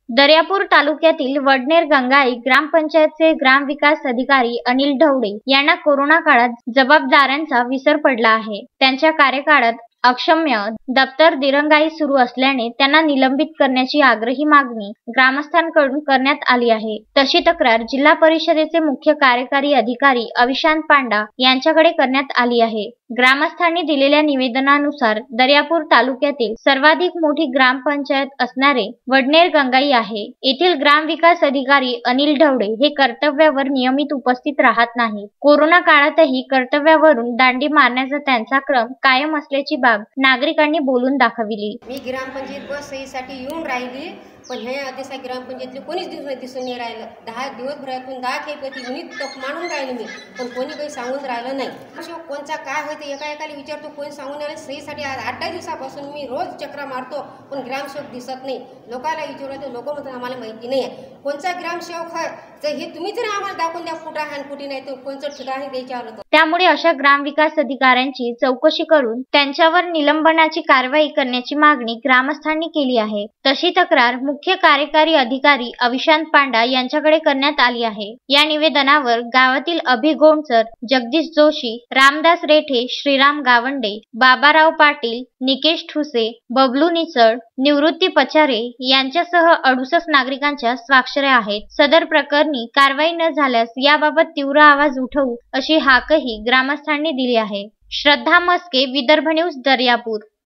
दर्यापूर तालुक्यातील वडनेर गंगाई ग्रामपंचायतचे ग्रामविकास अधिकारी अनिल ढवळे यांना कोरोना काळात जबाबदाऱ्यांचा विसर पडला आहे। त्यांच्या कार्यकाळात अक्षम्य दप्तर दिरंगाई सुरू असल्याने त्यांना निलंबित करण्याची आग्रही मागणी ग्रामस्थांकडून करण्यात आली आहे। तशी तक्रार जिल्हा परिषदेचे मुख्य कार्यकारी अधिकारी अविशांत पांडा यांच्याकडे करण्यात आली आहे। ग्रामस्थांनी दिलेल्या निवेदनानुसार दर्यापूर तालुक्यातील सर्वाधिक मोठी ग्रामपंचायत असणारे वडनेर गंगाई आहे। येथील ग्रामविकास अधिकारी अनिल ढवळे हे कर्तव्यावर नियमित उपस्थित राहत नाही। कोरोना काळातही कर्तव्यावरून दांडी मारण्याचा त्यांचा क्रम कायम असल्याची बाब नागरिकांनी बोलून दाखविली। मी ग्रामपंचायत बस सहीसाठी येऊन राहिली, पण हे आदेशा ग्रामपंचायतले कोणीच दिसून नाही राहिलं। 10 दिवसभरातून 10 खेपेती युनिट तक मानून राहिली मी, पण कोणी काही सांगून राहिलं नाही। अशा कोणचा काय होते एकाला विचारतो, कोणी सांगून आले सहीसाठी 8-10 दिवसापासून मी रोज चक्र मारतो, पण ग्रामसेवक दिसत नाही। लोकांना विचारतो, लोक म्हणतात आम्हाला माहिती नाही आहे कोणचा ग्रामसेवक आहे, तर हे तुम्ही जर आम्हाला दाखवून द्या कुठं आहे कुठे नाही, तर कोणचं ठिकाण द्यायचं होतं। त्यामुळे अशा ग्रामविकास अधिकाऱ्यांची चौकशी करून त्यांच्यावर निलंबनाची कारवाई करण्याची मागणी ग्रामस्थांनी केली आहे। तशी तक्रार मुख्य कार्यकारी अधिकारी अविशांत पांडा यांच्याकडे करण्यात आली आहे। या निवेदनावर गावातील अभि गोंडसर, जगदीश जोशी, रामदास रेठे, श्रीराम गावंडे, बाबाराव पाटील, निकेश ठुसे, बबलू निचळ, निवृत्ती पचारे यांच्यासह 68 नागरिकांच्या स्वाक्षऱ्या आहेत। सदर प्रकरणी कारवाई न झाल्यास याबाबत तीव्र आवाज उठवू अशी हाकही ग्रामस्थांनी दिली आहे। श्रद्धा मस्के, विदर्भ न्यूज, दर्यापूर।